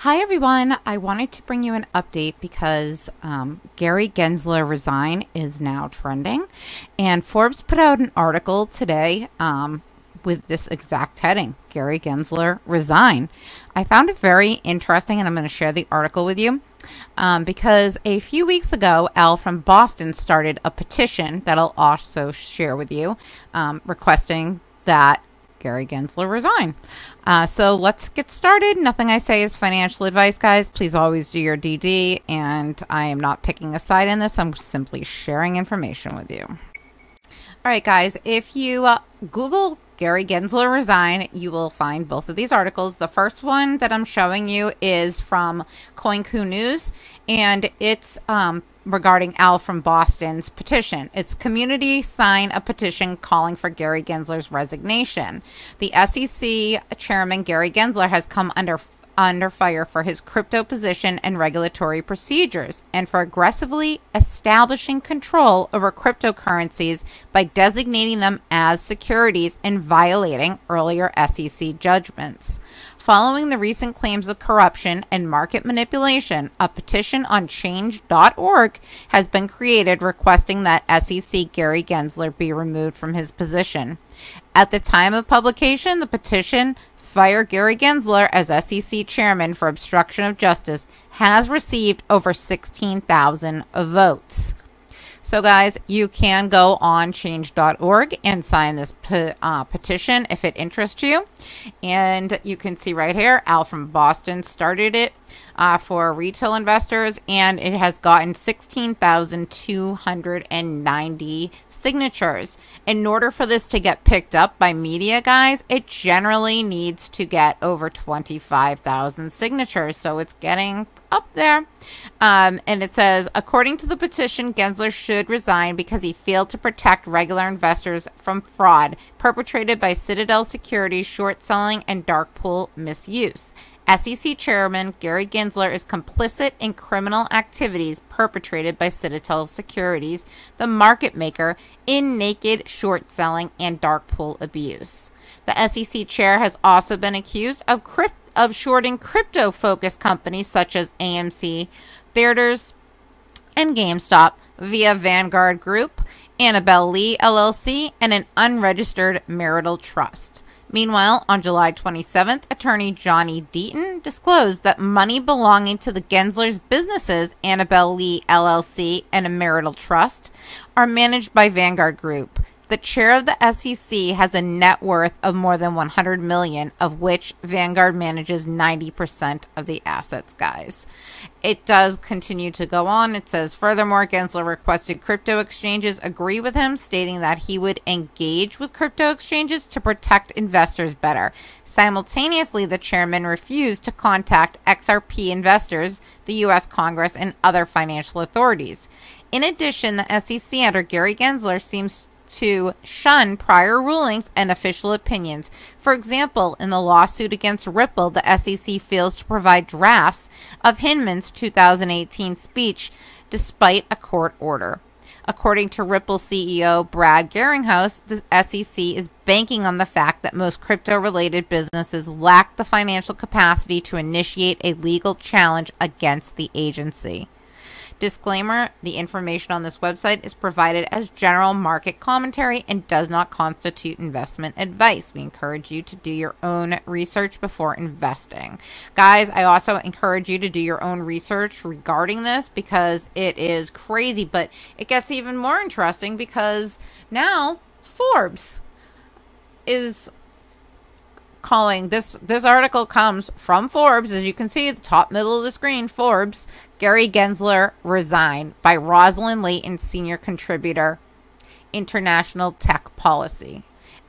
Hi everyone, I wanted to bring you an update because Gary Gensler Resign is now trending, and Forbes put out an article today with this exact heading, Gary Gensler Resign. I found it very interesting, and I'm going to share the article with you because a few weeks ago, Al from Boston started a petition that I'll also share with you requesting that Gary Gensler resign. So let's get started. Nothing I say is financial advice, guys. Please always do your DD, and I am not picking a side in this. I'm simply sharing information with you. All right, guys, if you Google Gary Gensler resign, you will find both of these articles. The first one that I'm showing you is from CoinCoo News, and it's regarding Al from Boston's petition. It's community sign a petition calling for Gary Gensler's resignation. The SEC chairman, Gary Gensler, has come under fire for his crypto position and regulatory procedures, and for aggressively establishing control over cryptocurrencies by designating them as securities and violating earlier SEC judgments. Following the recent claims of corruption and market manipulation, a petition on change.org has been created requesting that SEC Gary Gensler be removed from his position. At the time of publication, the petition Fire Gary Gensler as SEC chairman for obstruction of justice has received over 16,000 votes. So guys, you can go on change.org and sign this petition if it interests you. And you can see right here, Al from Boston started it for retail investors, and it has gotten 16,290 signatures. In order for this to get picked up by media, guys, it generally needs to get over 25,000 signatures. So it's getting up there. And it says, according to the petition, Gensler should resign because he failed to protect regular investors from fraud perpetrated by Citadel Securities short selling and dark pool misuse. SEC Chairman Gary Gensler is complicit in criminal activities perpetrated by Citadel Securities, the market maker, in naked short selling and dark pool abuse. The SEC chair has also been accused of shorting crypto-focused companies such as AMC Theaters and GameStop via Vanguard Group, Annabelle Lee LLC, and an unregistered marital trust. Meanwhile, on July 27th, attorney Johnny Deaton disclosed that money belonging to the Gensler's businesses, Annabelle Lee LLC and a marital trust, are managed by Vanguard Group. The chair of the SEC has a net worth of more than $100 million, of which Vanguard manages 90% of the assets, guys. It does continue to go on. It says, furthermore, Gensler requested crypto exchanges agree with him, stating that he would engage with crypto exchanges to protect investors better. Simultaneously, the chairman refused to contact XRP investors, the U.S. Congress, and other financial authorities. In addition, the SEC under Gary Gensler seems to shun prior rulings and official opinions. For example, in the lawsuit against Ripple, the SEC fails to provide drafts of Hinman's 2018 speech despite a court order. According to Ripple CEO Brad Garlinghouse, the SEC is banking on the fact that most crypto-related businesses lack the financial capacity to initiate a legal challenge against the agency. Disclaimer, the information on this website is provided as general market commentary and does not constitute investment advice. We encourage you to do your own research before investing. Guys, I also encourage you to do your own research regarding this because it is crazy, but it gets even more interesting because now Forbes is calling this article comes from Forbes, as you can see at the top middle of the screen. Forbes, Gary Gensler resign, by Rosalind Layton, senior contributor, International Tech Policy.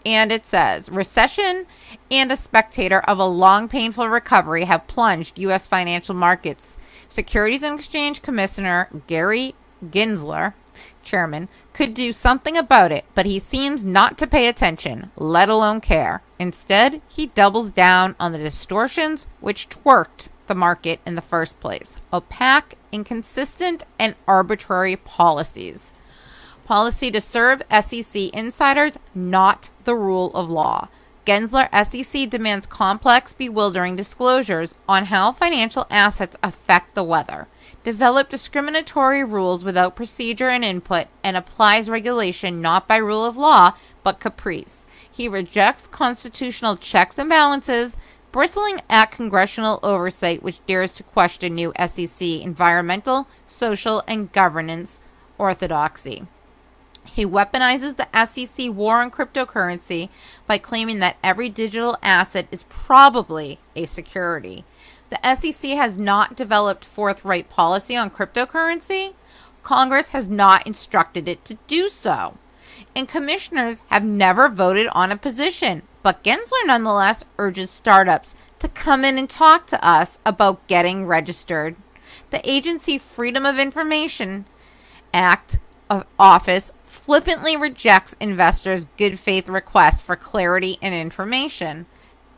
And it says, recession and a spectator of a long painful recovery have plunged U.S. financial markets. Securities and Exchange Commissioner Gary Gensler, chairman, could do something about it, but he seems not to pay attention, let alone care. Instead, he doubles down on the distortions which twerked the market in the first place. Opaque, inconsistent, and arbitrary policies. Policy to serve SEC insiders, not the rule of law. Gensler SEC demands complex, bewildering disclosures on how financial assets affect the weather, develop discriminatory rules without procedure and input, and applies regulation not by rule of law, but caprice. He rejects constitutional checks and balances, bristling at congressional oversight which dares to question new SEC environmental, social, and governance orthodoxy. He weaponizes the SEC war on cryptocurrency by claiming that every digital asset is probably a security. The SEC has not developed forthright policy on cryptocurrency. Congress has not instructed it to do so. And commissioners have never voted on a position. But Gensler nonetheless urges startups to come in and talk to us about getting registered. The agency Freedom of Information Act office flippantly rejects investors' good faith requests for clarity and information.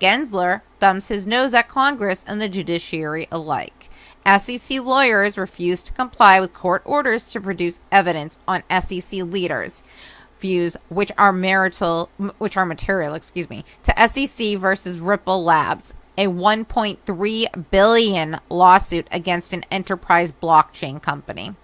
Gensler thumbs his nose at Congress and the judiciary alike. SEC lawyers refuse to comply with court orders to produce evidence on SEC leaders' views, which are material, to SEC versus Ripple Labs, a $1.3 billion lawsuit against an enterprise blockchain company.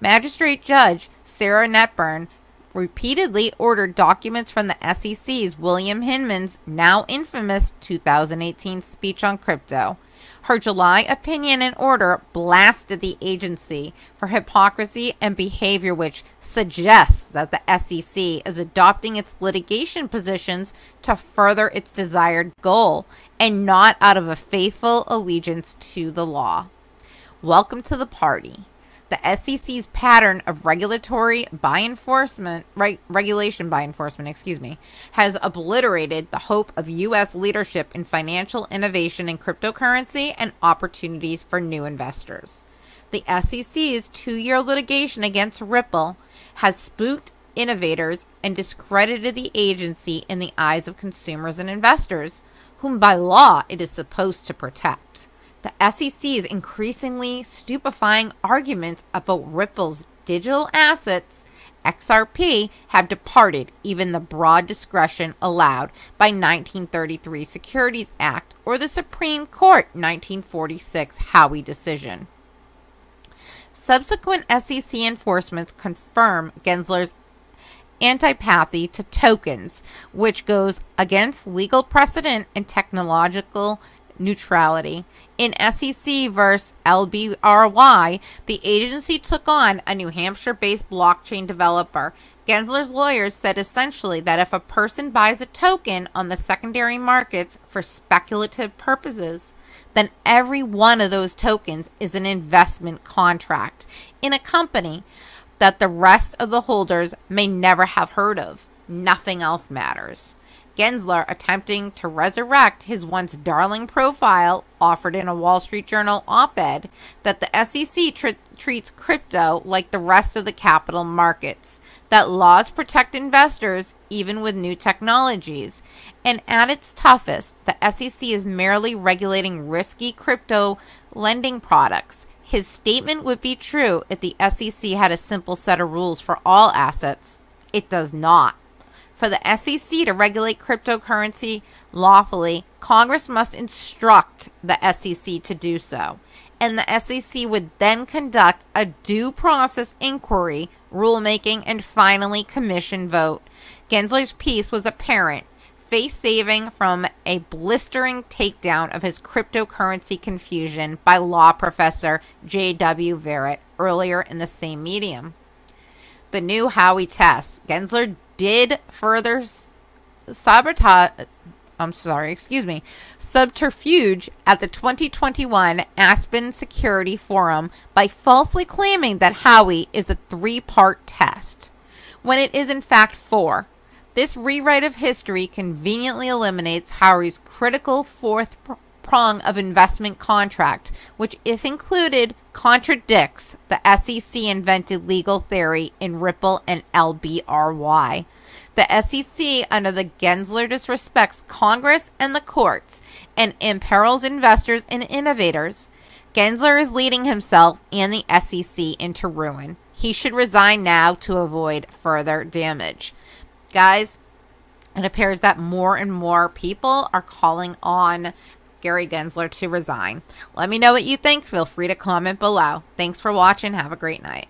Magistrate Judge Sarah Netburn repeatedly ordered documents from the SEC's William Hinman's now infamous 2018 speech on crypto. Her July opinion and order blasted the agency for hypocrisy and behavior which suggests that the SEC is adopting its litigation positions to further its desired goal and not out of a faithful allegiance to the law. Welcome to the party. The SEC's pattern of regulation by enforcement, has obliterated the hope of U.S. leadership in financial innovation in cryptocurrency and opportunities for new investors. The SEC's 2-year litigation against Ripple has spooked innovators and discredited the agency in the eyes of consumers and investors, whom by law it is supposed to protect. The SEC's increasingly stupefying arguments about Ripple's digital assets, XRP, have departed even the broad discretion allowed by 1933 Securities Act or the Supreme Court 1946 Howey decision. Subsequent SEC enforcements confirm Gensler's antipathy to tokens, which goes against legal precedent and technological neutrality. In SEC vs. LBRY, the agency took on a New Hampshire-based blockchain developer. Gensler's lawyers said essentially that if a person buys a token on the secondary markets for speculative purposes, then every one of those tokens is an investment contract in a company that the rest of the holders may never have heard of. Nothing else matters. Gensler, attempting to resurrect his once darling profile, offered in a Wall Street Journal op-ed that the SEC treats crypto like the rest of the capital markets, that laws protect investors even with new technologies, and at its toughest, the SEC is merely regulating risky crypto lending products. His statement would be true if the SEC had a simple set of rules for all assets. It does not. For the SEC to regulate cryptocurrency lawfully, Congress must instruct the SEC to do so, and the SEC would then conduct a due process inquiry, rulemaking, and finally commission vote. Gensler's piece was apparent, face-saving from a blistering takedown of his cryptocurrency confusion by law professor J.W. Verrett earlier in the same medium. The new Howey test. Gensler did further subterfuge at the 2021 Aspen Security Forum by falsely claiming that Howey is a 3-part test, when it is in fact 4. This rewrite of history conveniently eliminates Howey's critical 4th prong of investment contract, which, if included, contradicts the SEC invented legal theory in Ripple and LBRY. The SEC, under the Gensler, disrespects Congress and the courts and imperils investors and innovators. Gensler is leading himself and the SEC into ruin. He should resign now to avoid further damage. Guys, it appears that more and more people are calling on Gary Gensler to resign. Let me know what you think. Feel free to comment below. Thanks for watching. Have a great night.